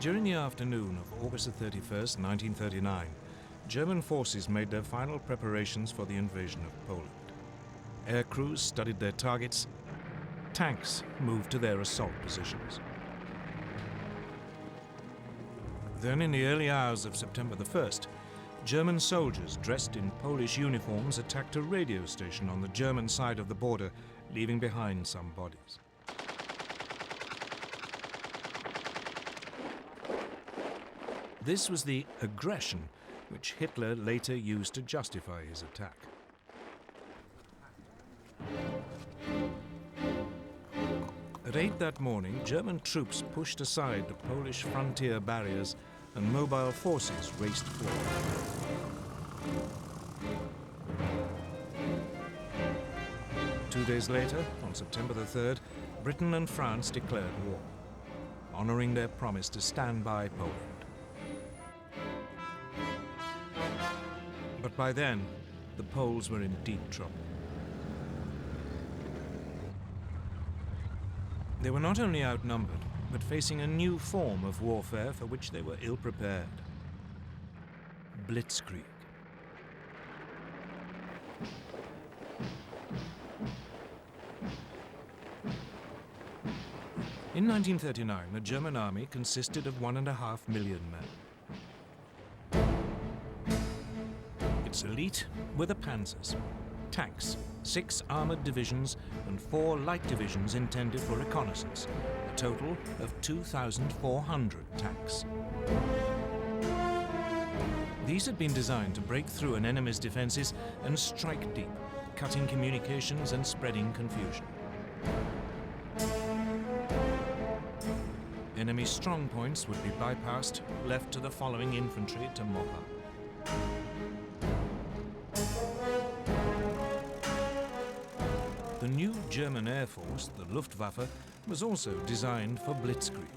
During the afternoon of August 31st, 1939, German forces made their final preparations for the invasion of Poland. Air crews studied their targets. Tanks moved to their assault positions. Then, in the early hours of September the 1st, German soldiers dressed in Polish uniforms attacked a radio station on the German side of the border, leaving behind some bodies. This was the aggression which Hitler later used to justify his attack. At 8 that morning, German troops pushed aside the Polish frontier barriers and mobile forces raced forward. 2 days later, on September the 3rd, Britain and France declared war, honoring their promise to stand by Poland. But by then, the Poles were in deep trouble. They were not only outnumbered, but facing a new form of warfare for which they were ill-prepared. Blitzkrieg. In 1939, the German army consisted of 1.5 million men. Its elite were the panzers, tanks, 6 armored divisions and 4 light divisions intended for reconnaissance, a total of 2,400 tanks. These had been designed to break through an enemy's defenses and strike deep, cutting communications and spreading confusion. Enemy strong points would be bypassed, left to the following infantry to mop up. The new German Air Force, the Luftwaffe, was also designed for blitzkrieg.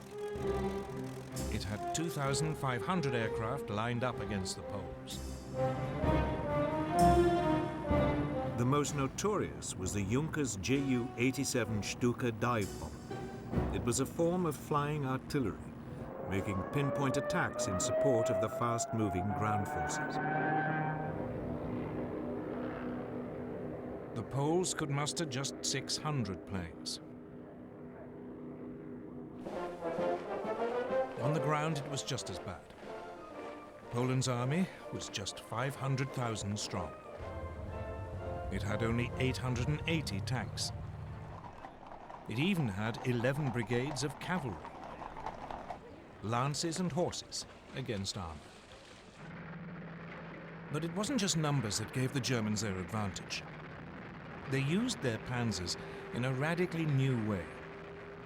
It had 2,500 aircraft lined up against the Poles. The most notorious was the Junkers Ju-87 Stuka dive bomber. It was a form of flying artillery, making pinpoint attacks in support of the fast-moving ground forces. The Poles could muster just 600 planes. On the ground, it was just as bad. Poland's army was just 500,000 strong. It had only 880 tanks. It even had 11 brigades of cavalry, lances and horses against armor. But it wasn't just numbers that gave the Germans their advantage. They used their panzers in a radically new way,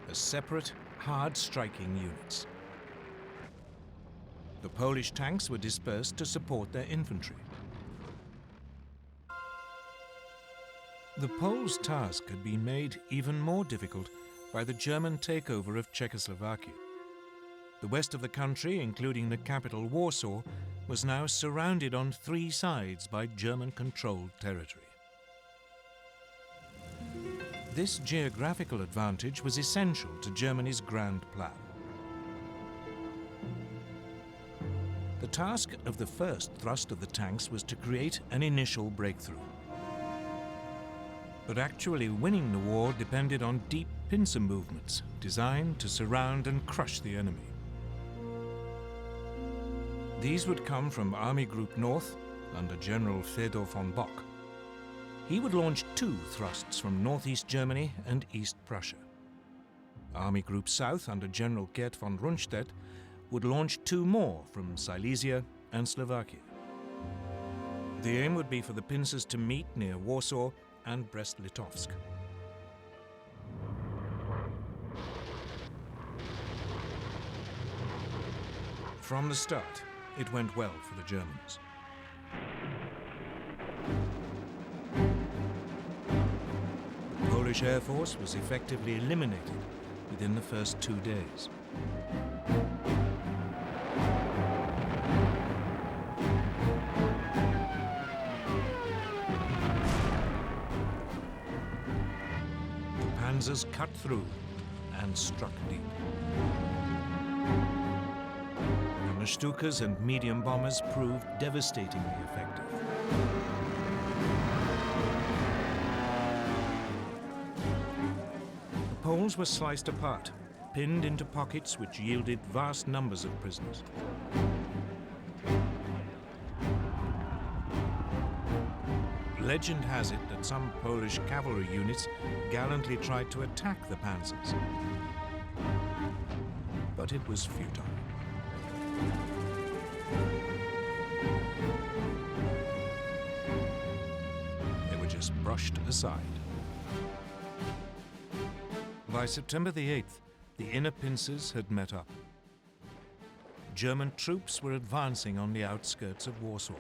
as separate, hard-striking units. The Polish tanks were dispersed to support their infantry. The Poles' task had been made even more difficult by the German takeover of Czechoslovakia. The west of the country, including the capital Warsaw, was now surrounded on 3 sides by German-controlled territory. This geographical advantage was essential to Germany's grand plan. The task of the first thrust of the tanks was to create an initial breakthrough. But actually winning the war depended on deep pincer movements designed to surround and crush the enemy. These would come from Army Group North under General Fedor von Bock. He would launch 2 thrusts from northeast Germany and East Prussia. Army Group South under General Gerd von Rundstedt would launch 2 more from Silesia and Slovakia. The aim would be for the pincers to meet near Warsaw and Brest-Litovsk. From the start, it went well for the Germans. The Polish Air Force was effectively eliminated within the first 2 days. Panzers cut through and struck deep. and the Stukas and medium bombers proved devastatingly effective. The Poles were sliced apart, pinned into pockets which yielded vast numbers of prisoners. Legend has it that some Polish cavalry units gallantly tried to attack the panzers, but it was futile. They were just brushed aside. By September the 8th, the inner pincers had met up. German troops were advancing on the outskirts of Warsaw.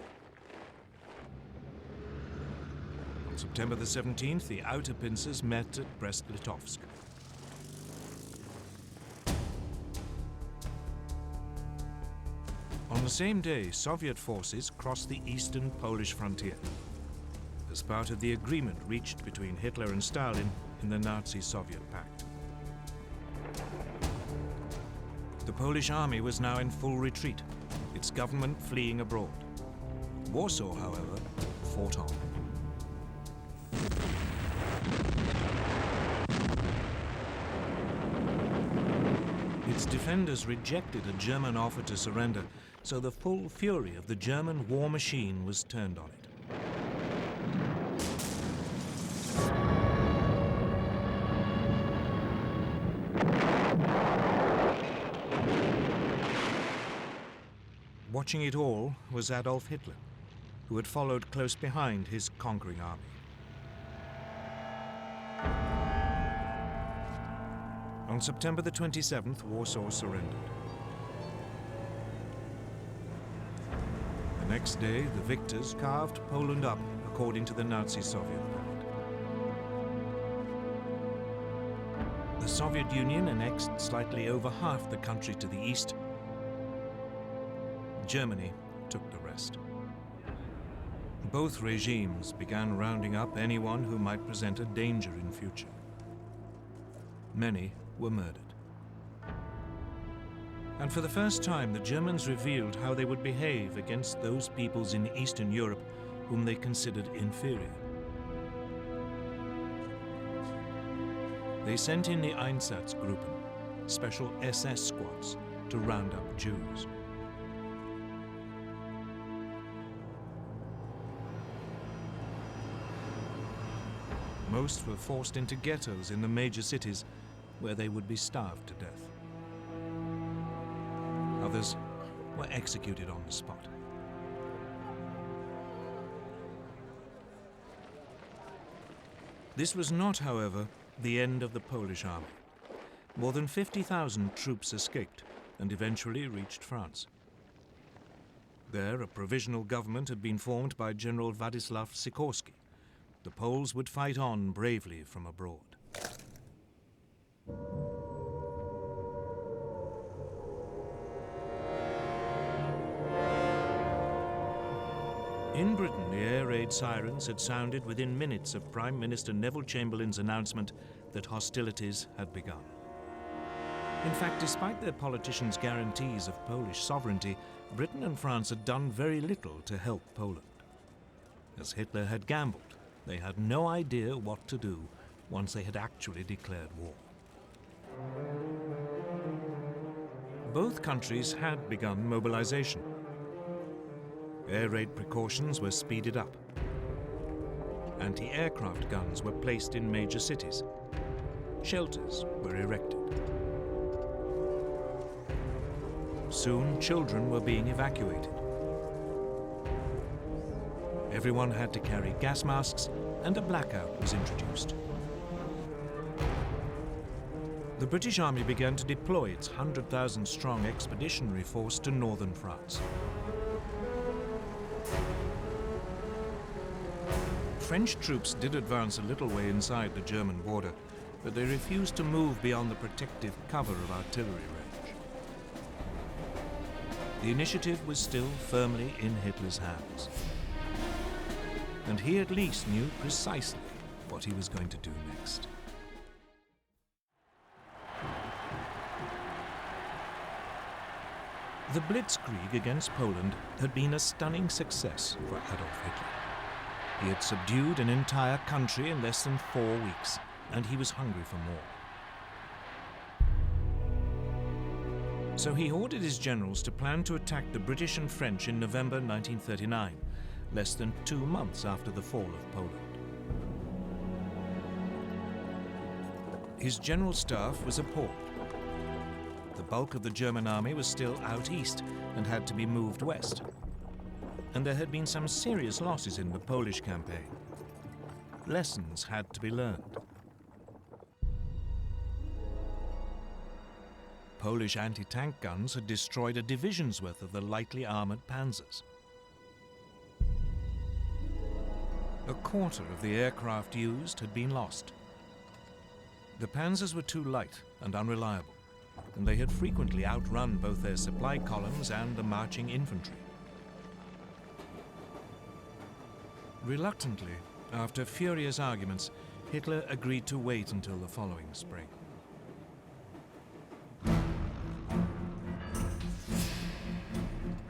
On September the 17th, the outer pincers met at Brest-Litovsk. On the same day, Soviet forces crossed the eastern Polish frontier as part of the agreement reached between Hitler and Stalin in the Nazi-Soviet pact. The Polish army was now in full retreat, its government fleeing abroad. Warsaw, however, fought on. Its defenders rejected a German offer to surrender, so the full fury of the German war machine was turned on it. Watching it all was Adolf Hitler, who had followed close behind his conquering army. On September the 27th, Warsaw surrendered. The next day, the victors carved Poland up according to the Nazi-Soviet pact. The Soviet Union annexed slightly over half the country to the east. Germany took the rest. Both regimes began rounding up anyone who might present a danger in future. Many were murdered. And for the first time, the Germans revealed how they would behave against those peoples in Eastern Europe whom they considered inferior. They sent in the Einsatzgruppen, special SS squads, to round up Jews. Most were forced into ghettos in the major cities, where they would be starved to death. Others were executed on the spot. This was not, however, the end of the Polish army. More than 50,000 troops escaped and eventually reached France. There, a provisional government had been formed by General Władysław Sikorski. The Poles would fight on bravely from abroad. In Britain, the air raid sirens had sounded within minutes of Prime Minister Neville Chamberlain's announcement that hostilities had begun. In fact, despite their politicians' guarantees of Polish sovereignty, Britain and France had done very little to help Poland. As Hitler had gambled, they had no idea what to do once they had actually declared war. Both countries had begun mobilization. Air raid precautions were speeded up. Anti-aircraft guns were placed in major cities. Shelters were erected. Soon, children were being evacuated. Everyone had to carry gas masks, and a blackout was introduced. The British Army began to deploy its 100,000-strong expeditionary force to northern France. French troops did advance a little way inside the German border, but they refused to move beyond the protective cover of artillery range. The initiative was still firmly in Hitler's hands. And he at least knew precisely what he was going to do next. The Blitzkrieg against Poland had been a stunning success for Adolf Hitler. He had subdued an entire country in less than 4 weeks, and he was hungry for more. So he ordered his generals to plan to attack the British and French in November 1939, less than 2 months after the fall of Poland. His general staff was appalled. The bulk of the German army was still out east and had to be moved west. And there had been some serious losses in the Polish campaign. Lessons had to be learned. Polish anti-tank guns had destroyed a division's worth of the lightly armored panzers. A quarter of the aircraft used had been lost. The panzers were too light and unreliable, and they had frequently outrun both their supply columns and the marching infantry. Reluctantly, after furious arguments, Hitler agreed to wait until the following spring.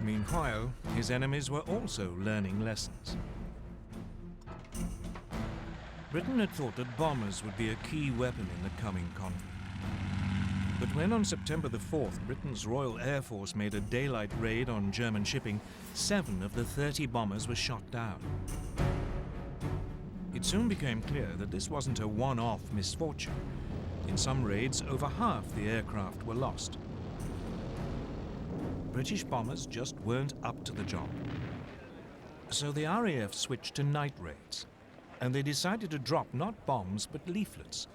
Meanwhile, his enemies were also learning lessons. Britain had thought that bombers would be a key weapon in the coming conflict. But when on September the 4th, Britain's Royal Air Force made a daylight raid on German shipping, 7 of the 30 bombers were shot down. It soon became clear that this wasn't a one-off misfortune. In some raids, over half the aircraft were lost. British bombers just weren't up to the job. So the RAF switched to night raids, and they decided to drop not bombs but leaflets,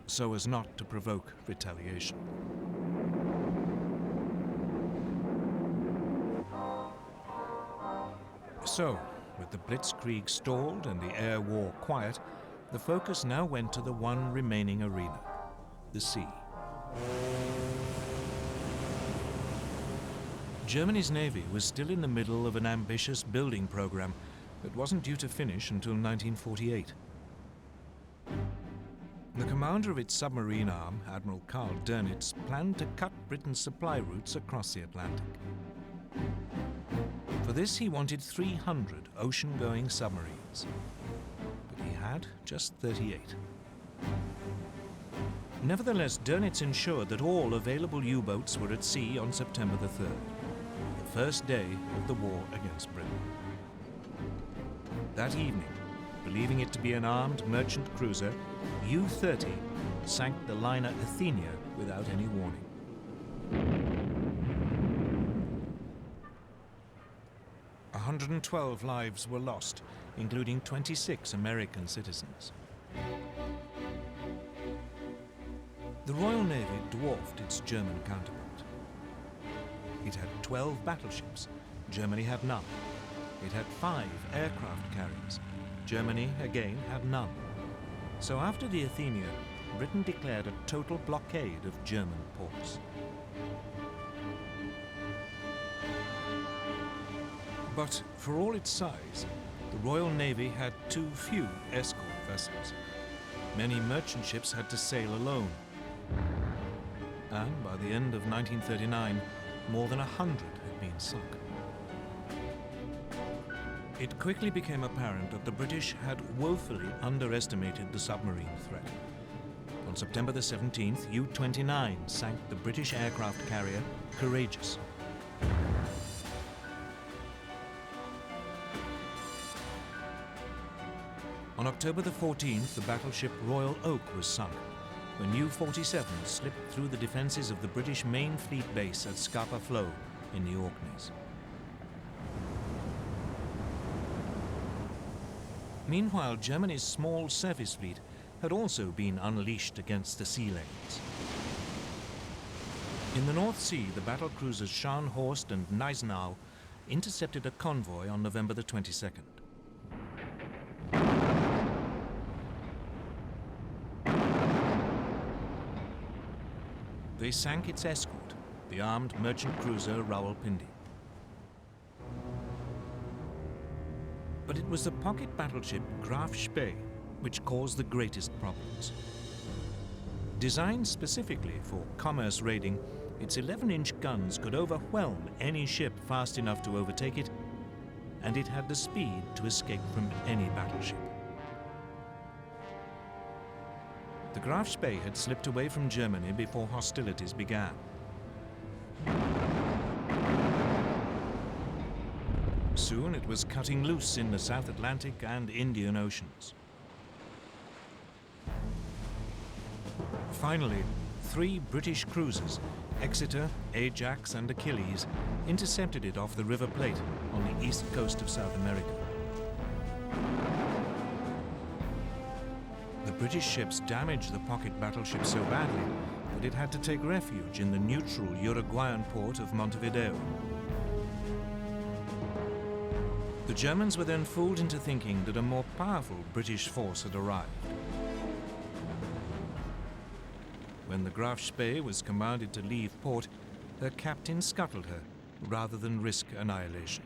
so as not to provoke retaliation. So, with the Blitzkrieg stalled and the air war quiet, the focus now went to the one remaining arena, the sea. Germany's navy was still in the middle of an ambitious building program that wasn't due to finish until 1948. The commander of its submarine arm, Admiral Karl Dönitz, planned to cut Britain's supply routes across the Atlantic. For this, he wanted 300 ocean-going submarines, but he had just 38. Nevertheless, Dönitz ensured that all available U-boats were at sea on September the 3rd, the first day of the war against Britain. That evening, believing it to be an armed merchant cruiser, U-30 sank the liner Athenia without any warning. A 112 lives were lost, including 26 American citizens. The Royal Navy dwarfed its German counterpart. It had 12 battleships. Germany had none. It had 5 aircraft carriers. Germany, again, had none. So after the Athenia, Britain declared a total blockade of German ports. But for all its size, the Royal Navy had too few escort vessels. Many merchant ships had to sail alone. And by the end of 1939, more than 100 had been sunk. It quickly became apparent that the British had woefully underestimated the submarine threat. On September the 17th, U-29 sank the British aircraft carrier Courageous. On October the 14th, the battleship Royal Oak was sunk when U-47 slipped through the defenses of the British main fleet base at Scapa Flow in the Orkneys. Meanwhile, Germany's small surface fleet had also been unleashed against the sea lanes. In the North Sea, the battle cruisers Scharnhorst and Gneisenau intercepted a convoy on November the 22nd. They sank its escort, the armed merchant cruiser Rawalpindi. But it was the pocket battleship Graf Spee which caused the greatest problems. Designed specifically for commerce raiding, Its 11-inch guns could overwhelm any ship fast enough to overtake it, and it had the speed to escape from any battleship. The Graf Spee had slipped away from Germany before hostilities began. Soon it was cutting loose in the South Atlantic and Indian Oceans. Finally, 3 British cruisers, Exeter, Ajax and Achilles, intercepted it off the River Plate on the east coast of South America. The British ships damaged the pocket battleship so badly that it had to take refuge in the neutral Uruguayan port of Montevideo. The Germans were then fooled into thinking that a more powerful British force had arrived. When the Graf Spee was commanded to leave port, her captain scuttled her rather than risk annihilation.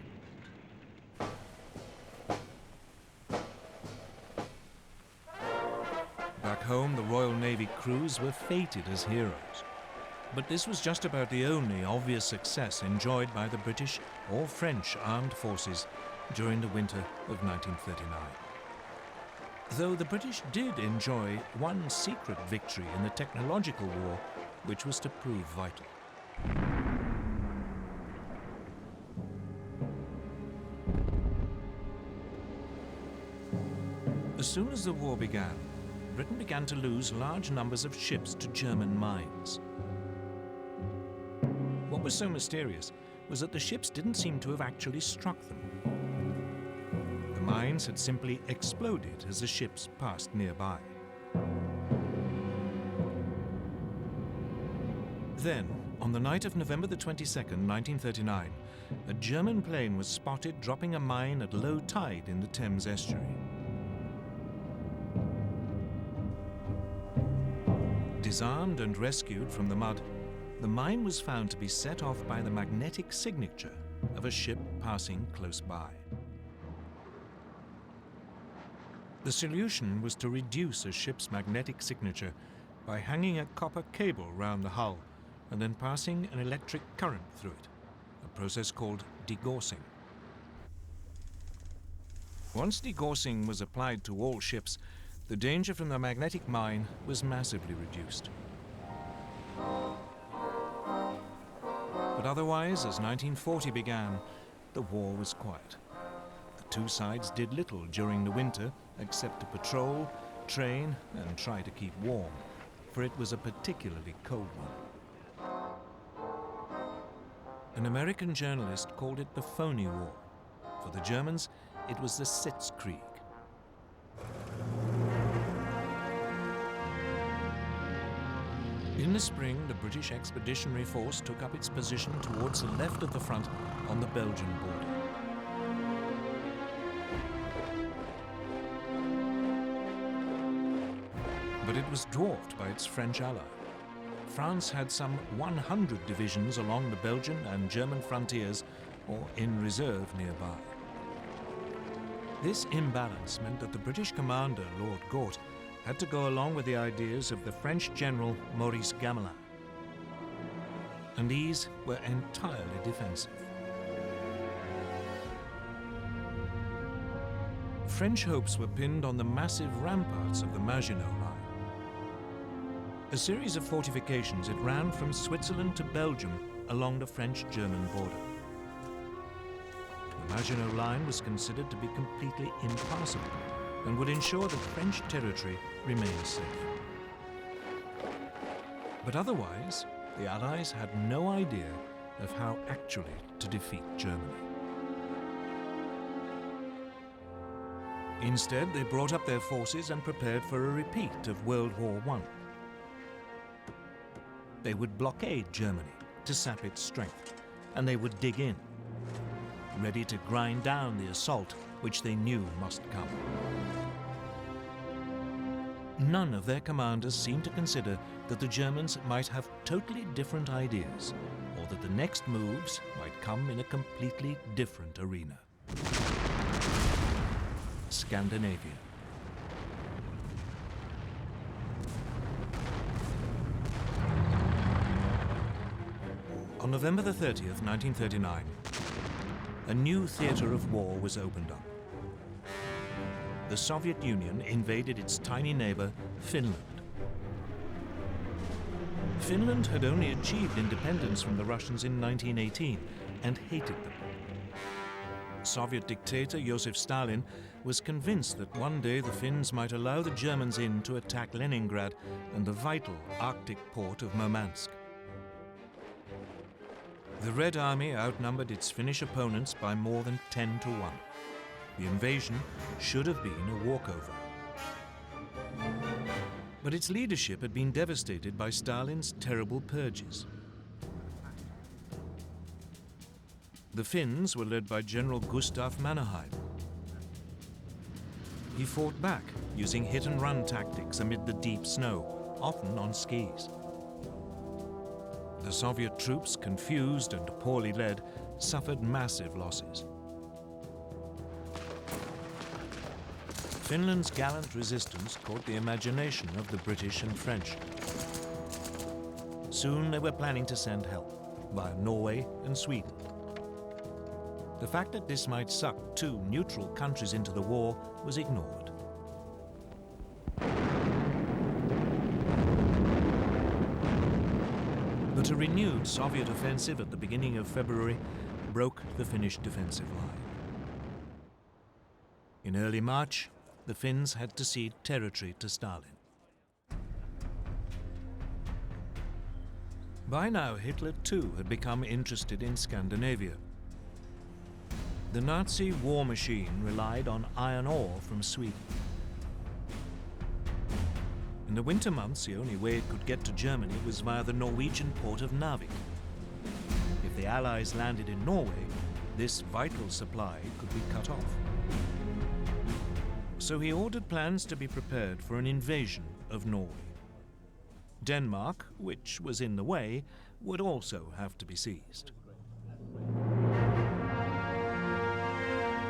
Back home, the Royal Navy crews were feted as heroes. But this was just about the only obvious success enjoyed by the British or French armed forces during the winter of 1939. Though the British did enjoy one secret victory in the technological war, which was to prove vital. As soon as the war began, Britain began to lose large numbers of ships to German mines. What was so mysterious was that the ships didn't seem to have actually struck them. The mines had simply exploded as the ships passed nearby. Then, on the night of November the 22nd, 1939, a German plane was spotted dropping a mine at low tide in the Thames estuary. Disarmed and rescued from the mud, the mine was found to be set off by the magnetic signature of a ship passing close by. The solution was to reduce a ship's magnetic signature by hanging a copper cable round the hull and then passing an electric current through it, a process called degaussing. Once degaussing was applied to all ships, the danger from the magnetic mine was massively reduced. But otherwise, as 1940 began, the war was quiet. The two sides did little during the winter except to patrol, train, and try to keep warm, for it was a particularly cold one. An American journalist called it the phony war. For the Germans, it was the Sitzkrieg. In the spring, the British Expeditionary Force took up its position towards the left of the front on the Belgian border. But it was dwarfed by its French ally. France had some 100 divisions along the Belgian and German frontiers or in reserve nearby. This imbalance meant that the British commander, Lord Gort, had to go along with the ideas of the French general Maurice Gamelin. And these were entirely defensive. French hopes were pinned on the massive ramparts of the Maginot Line. A series of fortifications, it ran from Switzerland to Belgium along the French-German border. The Maginot Line was considered to be completely impassable and would ensure that French territory remained safe. But otherwise, the Allies had no idea of how actually to defeat Germany. Instead, they brought up their forces and prepared for a repeat of World War I. They would blockade Germany to sap its strength, and they would dig in, ready to grind down the assault which they knew must come. None of their commanders seemed to consider that the Germans might have totally different ideas, or that the next moves might come in a completely different arena. Scandinavia. On November the 30th, 1939, a new theatre of war was opened up. The Soviet Union invaded its tiny neighbor, Finland. Finland had only achieved independence from the Russians in 1918 and hated them. Soviet dictator Joseph Stalin was convinced that one day the Finns might allow the Germans in to attack Leningrad and the vital Arctic port of Murmansk. The Red Army outnumbered its Finnish opponents by more than 10-1. The invasion should have been a walkover. But its leadership had been devastated by Stalin's terrible purges. The Finns were led by General Gustav Mannerheim. He fought back using hit-and-run tactics amid the deep snow, often on skis. The Soviet troops, confused and poorly led, suffered massive losses. Finland's gallant resistance caught the imagination of the British and French. Soon they were planning to send help via Norway and Sweden. The fact that this might suck two neutral countries into the war was ignored. But a renewed Soviet offensive at the beginning of February broke the Finnish defensive line. In early March, the Finns had to cede territory to Stalin. By now, Hitler too had become interested in Scandinavia. The Nazi war machine relied on iron ore from Sweden. In the winter months, the only way it could get to Germany was via the Norwegian port of Narvik. If the Allies landed in Norway, this vital supply could be cut off. So he ordered plans to be prepared for an invasion of Norway. Denmark, which was in the way, would also have to be seized.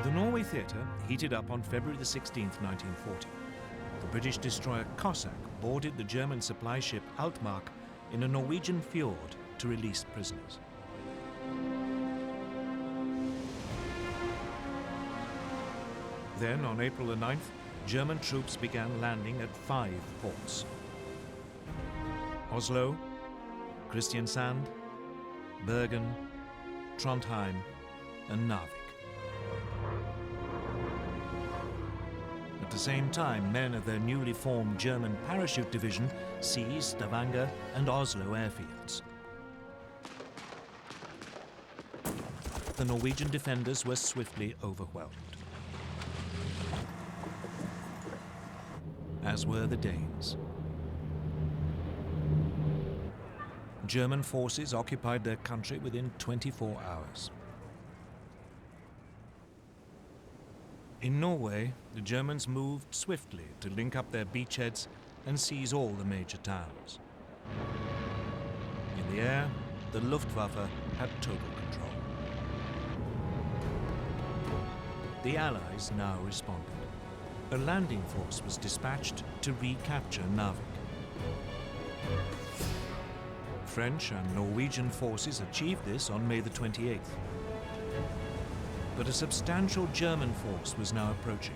The Norway theatre heated up on February the 16th, 1940. The British destroyer Cossack boarded the German supply ship Altmark in a Norwegian fjord to release prisoners. Then, on April the 9th, German troops began landing at 5 ports: Oslo, Kristiansand, Bergen, Trondheim, and Narvik. At the same time, men of their newly formed German parachute division seized Stavanger and Oslo airfields. The Norwegian defenders were swiftly overwhelmed, as were the Danes. German forces occupied their country within 24 hours. In Norway, the Germans moved swiftly to link up their beachheads and seize all the major towns. In the air, the Luftwaffe had total control. The Allies now responded. A landing force was dispatched to recapture Narvik. French and Norwegian forces achieved this on May the 28th. But a substantial German force was now approaching.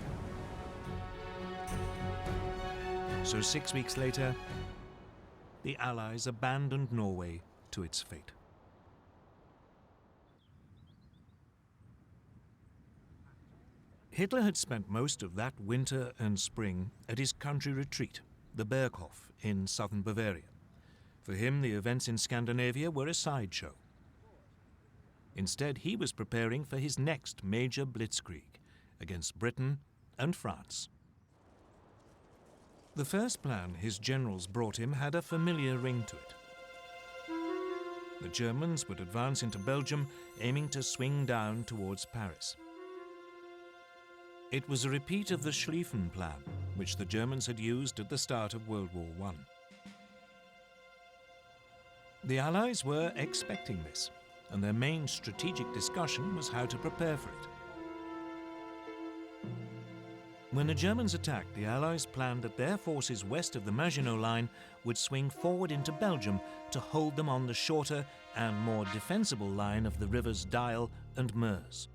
So 6 weeks later, the Allies abandoned Norway to its fate. Hitler had spent most of that winter and spring at his country retreat, the Berghof in southern Bavaria. For him, the events in Scandinavia were a sideshow. Instead, he was preparing for his next major blitzkrieg against Britain and France. The first plan his generals brought him had a familiar ring to it. The Germans would advance into Belgium, aiming to swing down towards Paris. It was a repeat of the Schlieffen Plan, which the Germans had used at the start of World War I. The Allies were expecting this, and their main strategic discussion was how to prepare for it. When the Germans attacked, the Allies planned that their forces west of the Maginot Line would swing forward into Belgium to hold them on the shorter and more defensible line of the rivers Dyle and Meuse.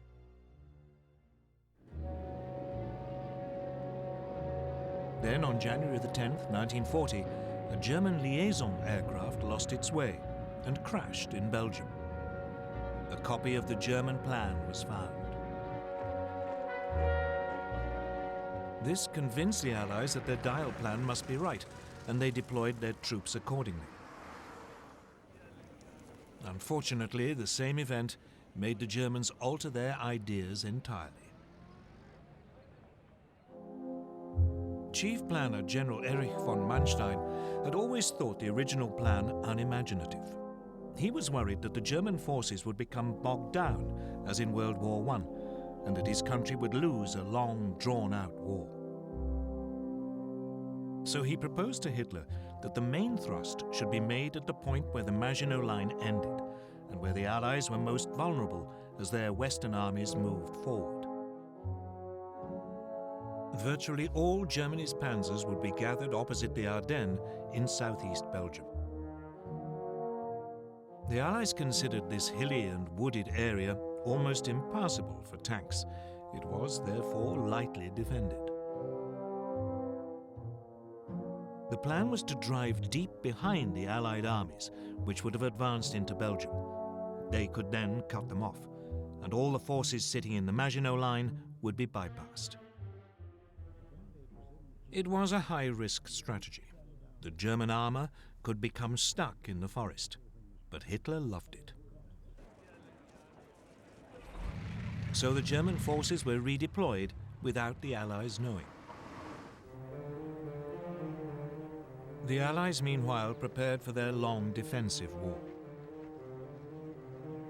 Then, on January the 10th, 1940, a German liaison aircraft lost its way and crashed in Belgium. A copy of the German plan was found. This convinced the Allies that their Dyle plan must be right, and they deployed their troops accordingly. Unfortunately, the same event made the Germans alter their ideas entirely. Chief planner General Erich von Manstein had always thought the original plan unimaginative. He was worried that the German forces would become bogged down, as in World War I, and that his country would lose a long, drawn-out war. So he proposed to Hitler that the main thrust should be made at the point where the Maginot Line ended, and where the Allies were most vulnerable as their Western armies moved forward. Virtually all Germany's panzers would be gathered opposite the Ardennes in southeast Belgium. The Allies considered this hilly and wooded area almost impassable for tanks. It was, therefore, lightly defended. The plan was to drive deep behind the Allied armies, which would have advanced into Belgium. They could then cut them off, and all the forces sitting in the Maginot Line would be bypassed. It was a high-risk strategy. The German armor could become stuck in the forest, but Hitler loved it. So the German forces were redeployed without the Allies knowing. The Allies, meanwhile, prepared for their long defensive war.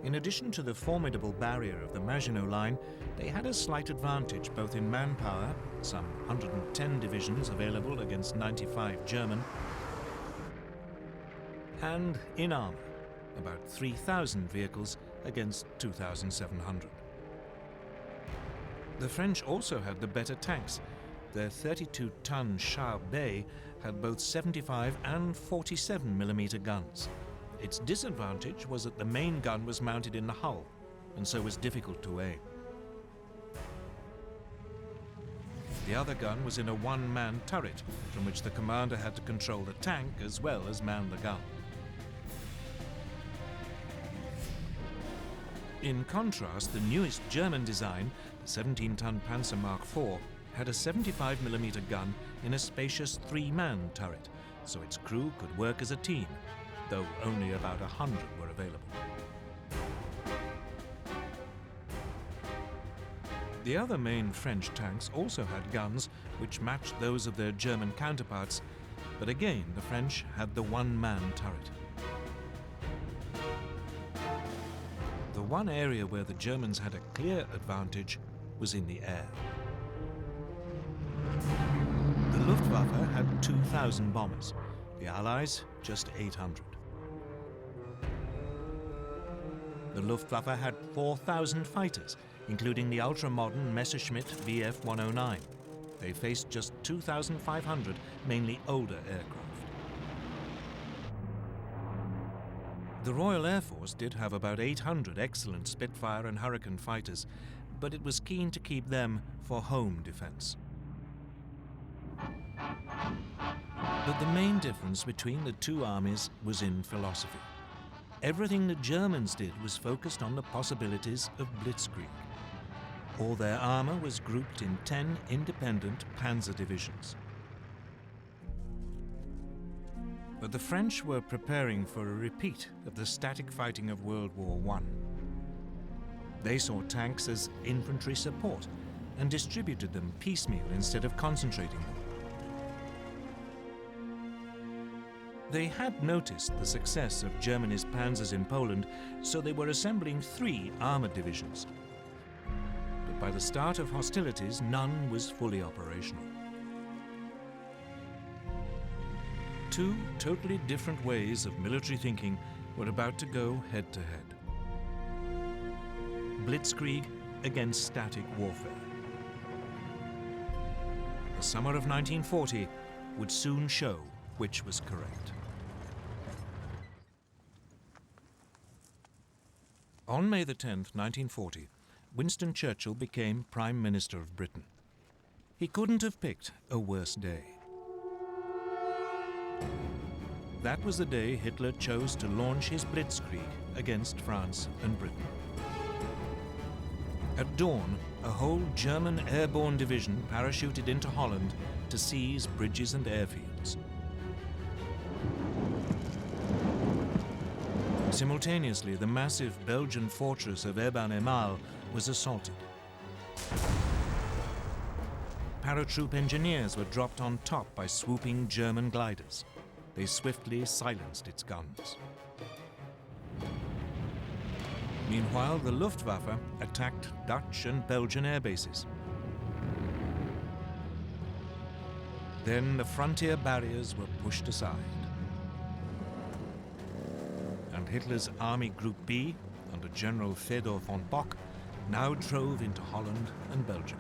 In addition to the formidable barrier of the Maginot Line, they had a slight advantage both in manpower, some 110 divisions available against 95 German, and in armor, about 3,000 vehicles against 2,700. The French also had the better tanks. Their 32-ton Char-Bay had both 75 and 47mm guns. Its disadvantage was that the main gun was mounted in the hull, and so was difficult to aim. The other gun was in a one-man turret, from which the commander had to control the tank as well as man the gun. In contrast, the newest German design, the 17-ton Panzer Mark IV, had a 75mm gun in a spacious three-man turret, so its crew could work as a team, though only about 100 were available. The other main French tanks also had guns which matched those of their German counterparts, but again the French had the one-man turret. The one area where the Germans had a clear advantage was in the air. The Luftwaffe had 2,000 bombers, the Allies just 800. The Luftwaffe had 4,000 fighters, including the ultra-modern Messerschmitt Bf-109. They faced just 2,500, mainly older aircraft. The Royal Air Force did have about 800 excellent Spitfire and Hurricane fighters, but it was keen to keep them for home defense. But the main difference between the two armies was in philosophy. Everything the Germans did was focused on the possibilities of blitzkrieg. All their armor was grouped in 10 independent panzer divisions. But the French were preparing for a repeat of the static fighting of World War I. They saw tanks as infantry support and distributed them piecemeal instead of concentrating them. They had noticed the success of Germany's panzers in Poland, so they were assembling 3 armored divisions. But by the start of hostilities, none was fully operational. 2 totally different ways of military thinking were about to go head-to-head. Blitzkrieg against static warfare. The summer of 1940 would soon show which was correct. On May the 10th, 1940, Winston Churchill became Prime Minister of Britain. He couldn't have picked a worse day. That was the day Hitler chose to launch his blitzkrieg against France and Britain. At dawn, a whole German airborne division parachuted into Holland to seize bridges and airfields. Simultaneously, the massive Belgian fortress of Eben-Emael was assaulted. Paratroop engineers were dropped on top by swooping German gliders. They swiftly silenced its guns. Meanwhile, the Luftwaffe attacked Dutch and Belgian air bases. Then the frontier barriers were pushed aside. And Hitler's Army Group B, under General Fedor von Bock, now drove into Holland and Belgium.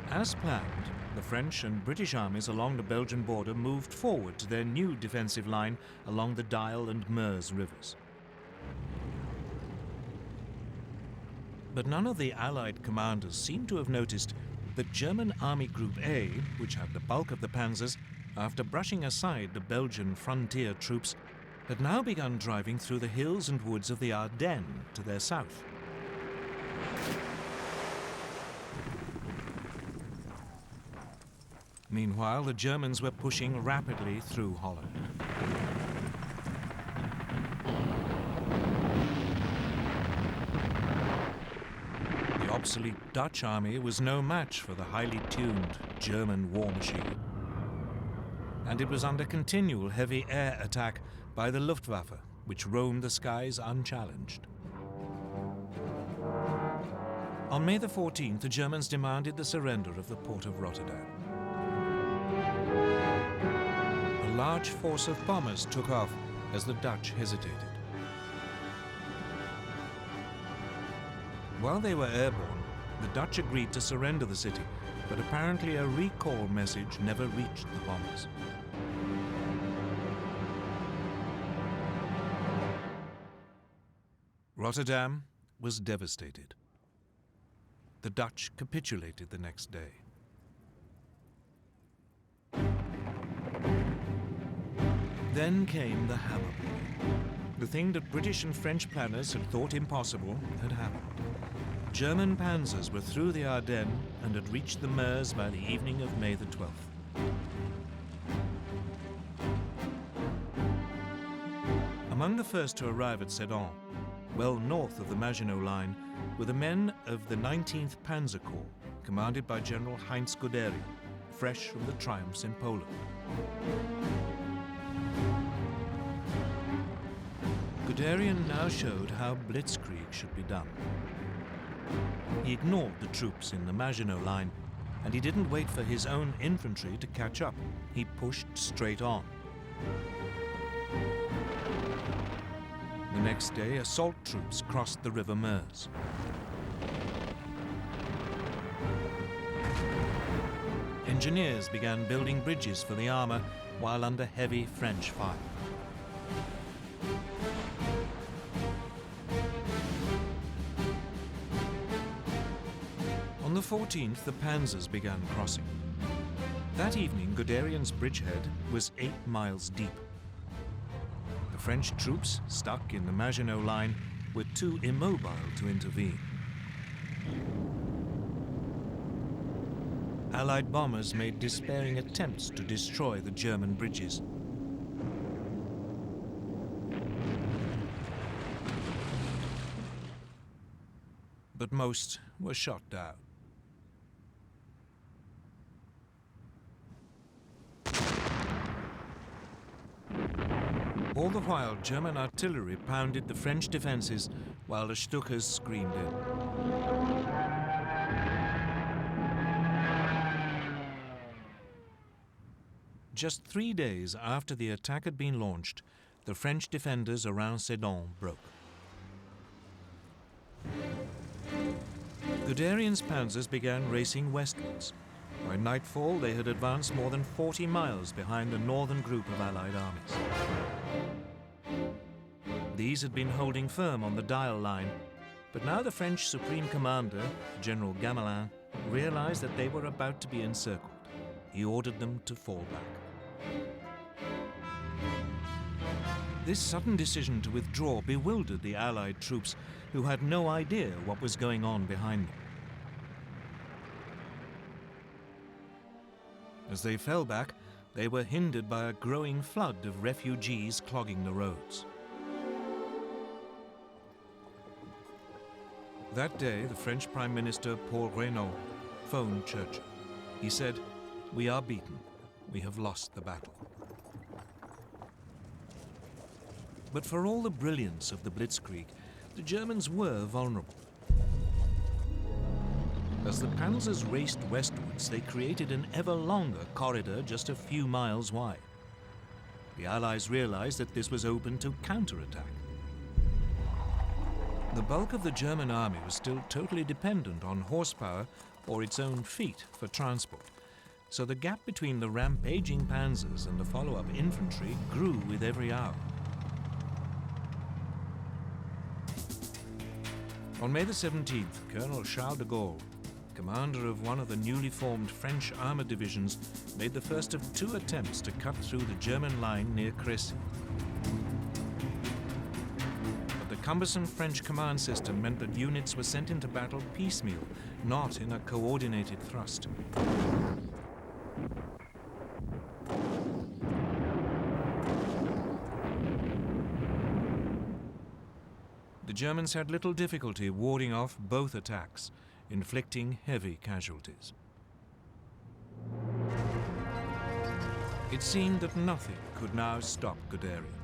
As planned, the French and British armies along the Belgian border moved forward to their new defensive line along the Dial and Meuse rivers. But none of the Allied commanders seemed to have noticed that German Army Group A, which had the bulk of the panzers, after brushing aside the Belgian frontier troops, had now begun driving through the hills and woods of the Ardennes to their south. Meanwhile, the Germans were pushing rapidly through Holland. The obsolete Dutch army was no match for the highly tuned German war machine, and it was under continual heavy air attack by the Luftwaffe, which roamed the skies unchallenged. On May the 14th, the Germans demanded the surrender of the port of Rotterdam. A large force of bombers took off as the Dutch hesitated. While they were airborne, the Dutch agreed to surrender the city, but apparently a recall message never reached the bombers. Rotterdam was devastated. The Dutch capitulated the next day. Then came the hammer blow. The thing that British and French planners had thought impossible had happened. German panzers were through the Ardennes and had reached the Meuse by the evening of May the 12th. Among the first to arrive at Sedan, well north of the Maginot Line, were the men of the 19th Panzer Corps, commanded by General Heinz Guderian, fresh from the triumphs in Poland. Guderian now showed how blitzkrieg should be done. He ignored the troops in the Maginot Line, and he didn't wait for his own infantry to catch up. He pushed straight on. The next day, assault troops crossed the River Meuse. Engineers began building bridges for the armor while under heavy French fire. On the 14th, the panzers began crossing. That evening, Guderian's bridgehead was 8 miles deep. The French troops, stuck in the Maginot Line, were too immobile to intervene. Allied bombers made despairing attempts to destroy the German bridges. But most were shot down. All the while, German artillery pounded the French defenses while the Stukas screamed in. Just 3 days after the attack had been launched, the French defenders around Sedan broke. Guderian's panzers began racing westwards. By nightfall, they had advanced more than 40 miles behind the northern group of Allied armies. These had been holding firm on the Dial line, but now the French Supreme Commander, General Gamelin, realized that they were about to be encircled. He ordered them to fall back. This sudden decision to withdraw bewildered the Allied troops, who had no idea what was going on behind them. As they fell back, they were hindered by a growing flood of refugees clogging the roads. That day, the French Prime Minister Paul Reynaud phoned Churchill. He said, "We are beaten. We have lost the battle." But for all the brilliance of the Blitzkrieg, the Germans were vulnerable. As the panzers raced westwards, they created an ever longer corridor just a few miles wide. The Allies realized that this was open to counterattack. The bulk of the German army was still totally dependent on horsepower or its own feet for transport, so the gap between the rampaging panzers and the follow-up infantry grew with every hour. On May the 17th, Colonel Charles de Gaulle, commander of one of the newly formed French armored divisions, made the first of 2 attempts to cut through the German line near Crécy. But the cumbersome French command system meant that units were sent into battle piecemeal, not in a coordinated thrust. The Germans had little difficulty warding off both attacks, inflicting heavy casualties. It seemed that nothing could now stop Guderian.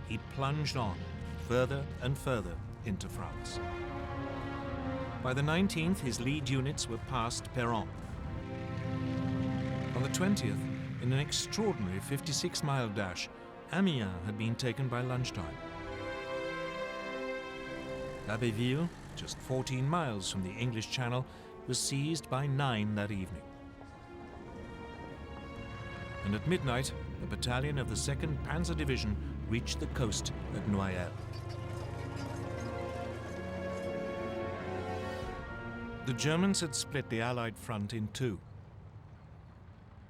He plunged on, further and further into France. By the 19th, his lead units were past Péronne. On the 20th, in an extraordinary 56-mile dash, Amiens had been taken by lunchtime. Abbeville, just 14 miles from the English Channel, was seized by 9 that evening. And at midnight, a battalion of the 2nd Panzer Division reached the coast at Noyelles. The Germans had split the Allied front in 2.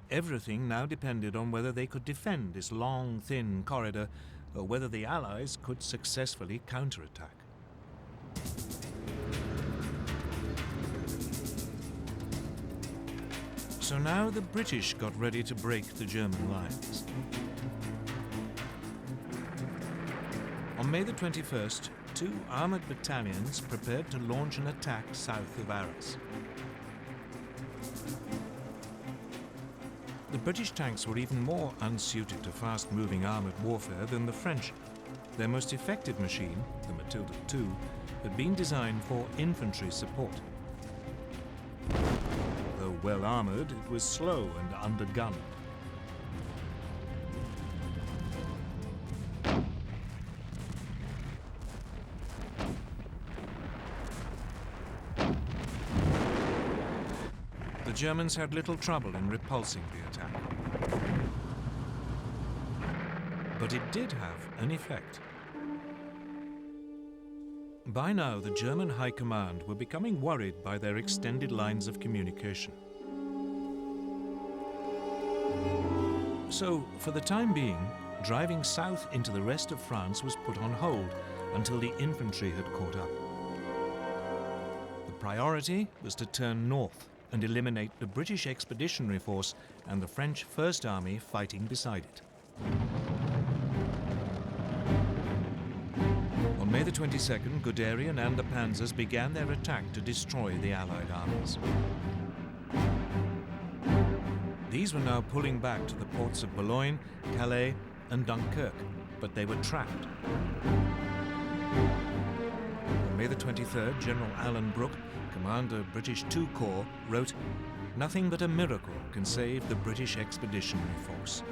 Everything now depended on whether they could defend this long, thin corridor, or whether the Allies could successfully counterattack. So now the British got ready to break the German lines. On May the 21st, 2 armoured battalions prepared to launch an attack south of Arras. The British tanks were even more unsuited to fast-moving armoured warfare than the French. Their most effective machine, the Matilda II, had been designed for infantry support. Though well armoured, it was slow and undergunned. The Germans had little trouble in repulsing the attack. But it did have an effect. By now, the German High Command were becoming worried by their extended lines of communication. So, for the time being, driving south into the rest of France was put on hold until the infantry had caught up. The priority was to turn north and eliminate the British Expeditionary Force and the French First Army fighting beside it. On May the 22nd, Guderian and the panzers began their attack to destroy the Allied armies. These were now pulling back to the ports of Boulogne, Calais, and Dunkirk, but they were trapped. On May the 23rd, General Alan Brooke, commander of British II Corps, wrote, "Nothing but a miracle can save the British Expeditionary Force."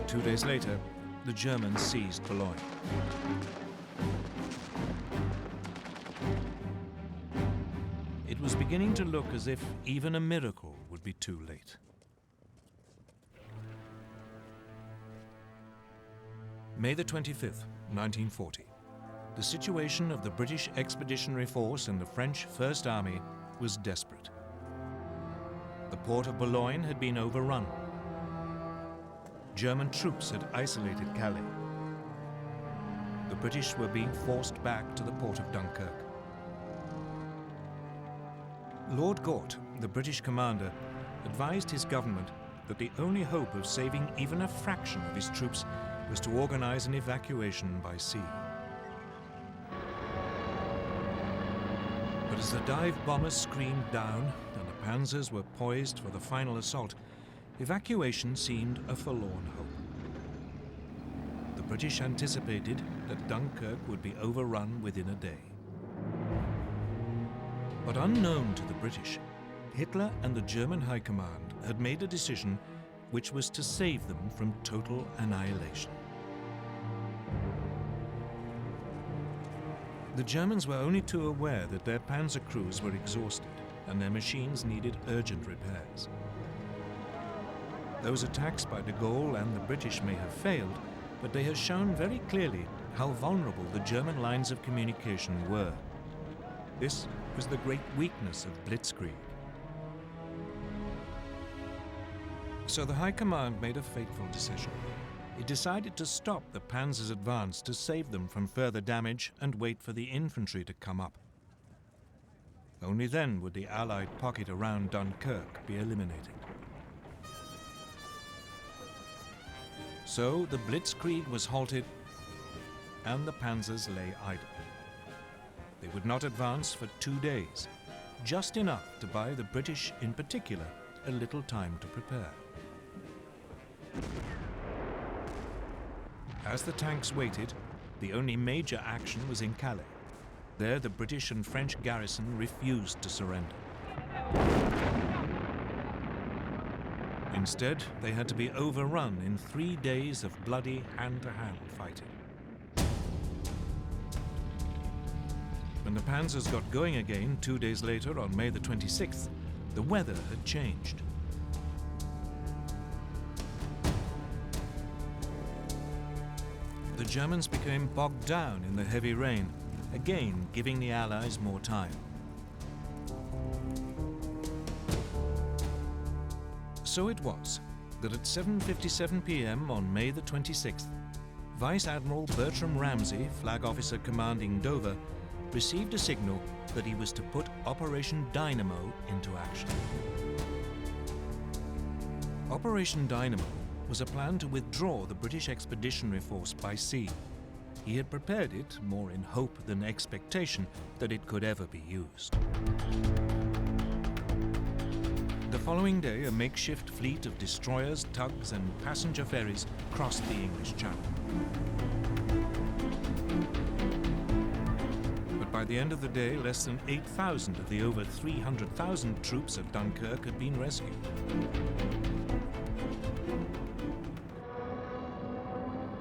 2 days later, the Germans seized Boulogne. was beginning to look as if even a miracle would be too late. May the 25th, 1940. The situation of the British Expeditionary Force and the French First Army was desperate. The port of Boulogne had been overrun. German troops had isolated Calais. The British were being forced back to the port of Dunkirk. Lord Gort, the British commander, advised his government that the only hope of saving even a fraction of his troops was to organize an evacuation by sea. But as the dive bombers screamed down and the panzers were poised for the final assault, evacuation seemed a forlorn hope. The British anticipated that Dunkirk would be overrun within a day. But unknown to the British, Hitler and the German High Command had made a decision which was to save them from total annihilation. The Germans were only too aware that their panzer crews were exhausted and their machines needed urgent repairs. Those attacks by de Gaulle and the British may have failed, but they have shown very clearly how vulnerable the German lines of communication were. This was the great weakness of blitzkrieg. So the High Command made a fateful decision. It decided to stop the panzers' advance to save them from further damage and wait for the infantry to come up. Only then would the Allied pocket around Dunkirk be eliminated. So the blitzkrieg was halted and the panzers lay idle. They would not advance for 2 days, just enough to buy the British in particular a little time to prepare. As the tanks waited, the only major action was in Calais. There the British and French garrison refused to surrender. Instead, they had to be overrun in 3 days of bloody hand-to-hand fighting. When the panzers got going again 2 days later on May the 26th, the weather had changed. The Germans became bogged down in the heavy rain, again giving the Allies more time. So it was that at 7:57 p.m. on May the 26th, Vice Admiral Bertram Ramsay, flag officer commanding Dover, received a signal that he was to put Operation Dynamo into action. Operation Dynamo was a plan to withdraw the British Expeditionary Force by sea. He had prepared it more in hope than expectation that it could ever be used. The following day, a makeshift fleet of destroyers, tugs, and passenger ferries crossed the English Channel. But by the end of the day, less than 8,000 of the over 300,000 troops at Dunkirk had been rescued.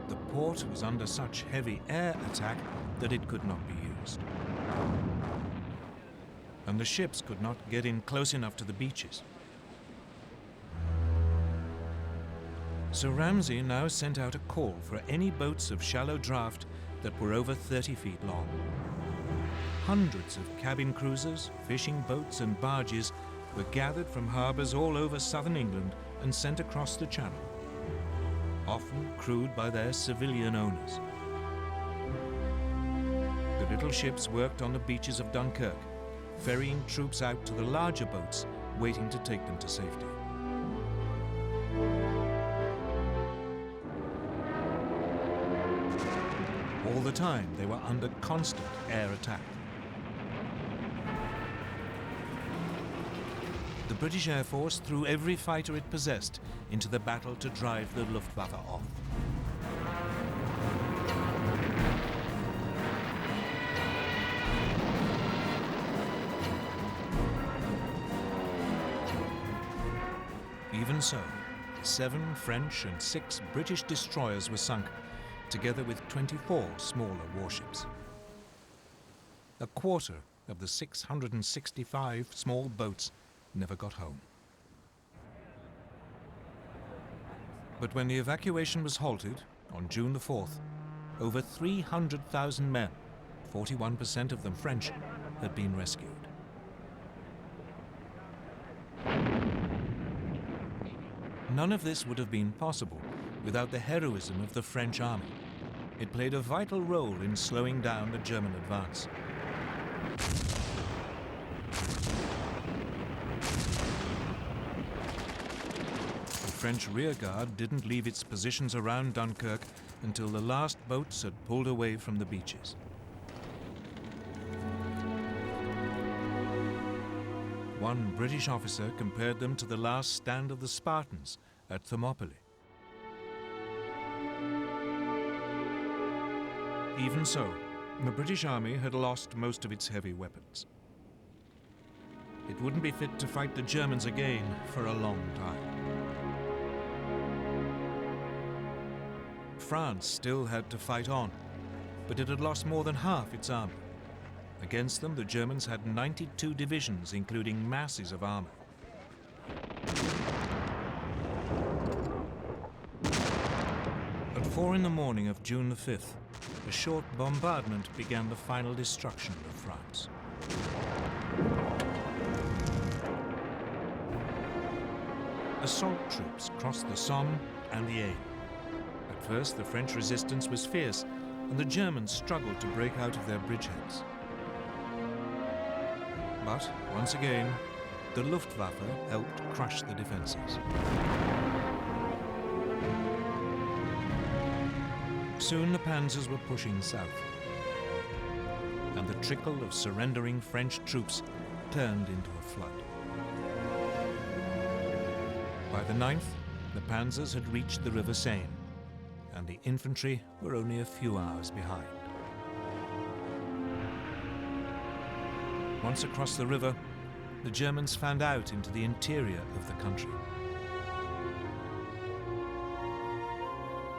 The port was under such heavy air attack that it could not be used. And the ships could not get in close enough to the beaches. So Ramsay now sent out a call for any boats of shallow draft that were over 30 feet long. Hundreds of cabin cruisers, fishing boats and barges were gathered from harbours all over southern England and sent across the Channel, often crewed by their civilian owners. The little ships worked on the beaches of Dunkirk, ferrying troops out to the larger boats waiting to take them to safety. All the time, they were under constant air attack. The British Air Force threw every fighter it possessed into the battle to drive the Luftwaffe off. Even so, 7 French and 6 British destroyers were sunk, together with 24 smaller warships. A quarter of the 665 small boats never got home. But when the evacuation was halted on June the 4th, over 300,000 men, 41% of them French, had been rescued. None of this would have been possible without the heroism of the French army. It played a vital role in slowing down the German advance. The French rearguard didn't leave its positions around Dunkirk until the last boats had pulled away from the beaches. One British officer compared them to the last stand of the Spartans at Thermopylae. Even so, the British army had lost most of its heavy weapons. It wouldn't be fit to fight the Germans again for a long time. France still had to fight on, but it had lost more than half its army. Against them, the Germans had 92 divisions, including masses of armor. At 4 in the morning of June the 5th, a short bombardment began the final destruction of France. Assault troops crossed the Somme and the Aisne. At first, the French resistance was fierce, and the Germans struggled to break out of their bridgeheads. But, once again, the Luftwaffe helped crush the defenses. Soon the panzers were pushing south, and the trickle of surrendering French troops turned into a flood. By the 9th, the panzers had reached the River Seine, and the infantry were only a few hours behind. Once across the river, the Germans fanned out into the interior of the country.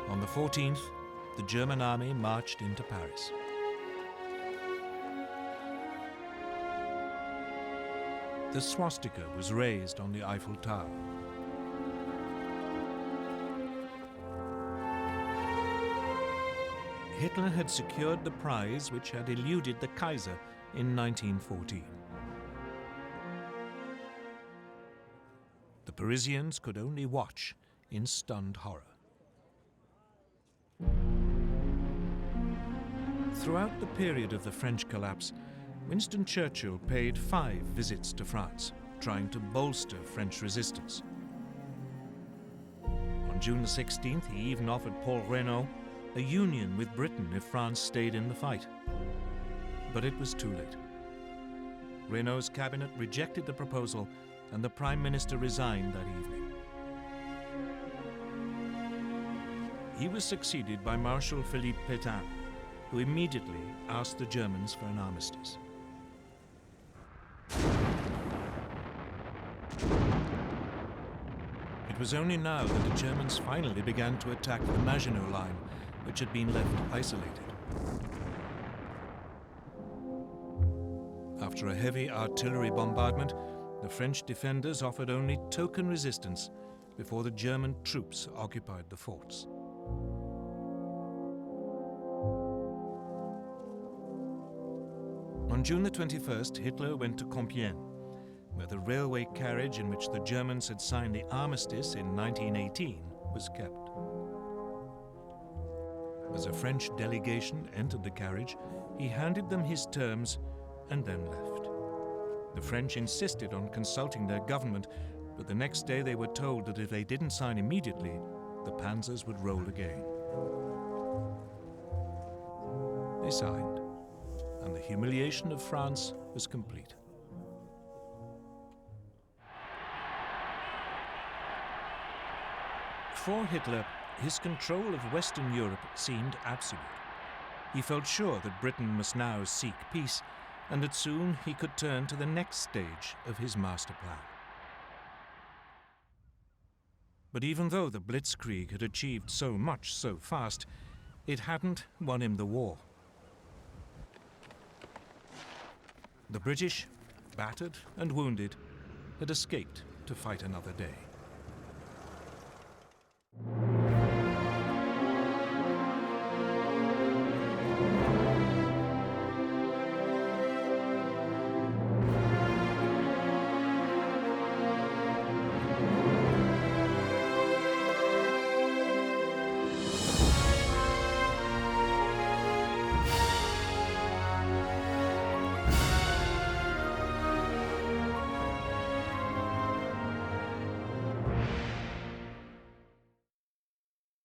On the 14th, the German army marched into Paris. The swastika was raised on the Eiffel Tower. Hitler had secured the prize which had eluded the Kaiser in 1914. The Parisians could only watch in stunned horror. Throughout the period of the French collapse, Winston Churchill paid 5 visits to France, trying to bolster French resistance. On June the 16th, he even offered Paul Reynaud a union with Britain if France stayed in the fight. But it was too late. Reynaud's cabinet rejected the proposal, and the Prime Minister resigned that evening. He was succeeded by Marshal Philippe Pétain, who immediately asked the Germans for an armistice. It was only now that the Germans finally began to attack the Maginot Line, which had been left isolated. After a heavy artillery bombardment, the French defenders offered only token resistance before the German troops occupied the forts. On June the 21st, Hitler went to Compiègne, where the railway carriage in which the Germans had signed the armistice in 1918 was kept. As a French delegation entered the carriage, he handed them his terms and then left. The French insisted on consulting their government, but the next day they were told that if they didn't sign immediately, the panzers would roll again. They signed, and the humiliation of France was complete. For Hitler, his control of Western Europe seemed absolute. He felt sure that Britain must now seek peace, and that soon he could turn to the next stage of his master plan. But even though the Blitzkrieg had achieved so much so fast, it hadn't won him the war. The British, battered and wounded, had escaped to fight another day.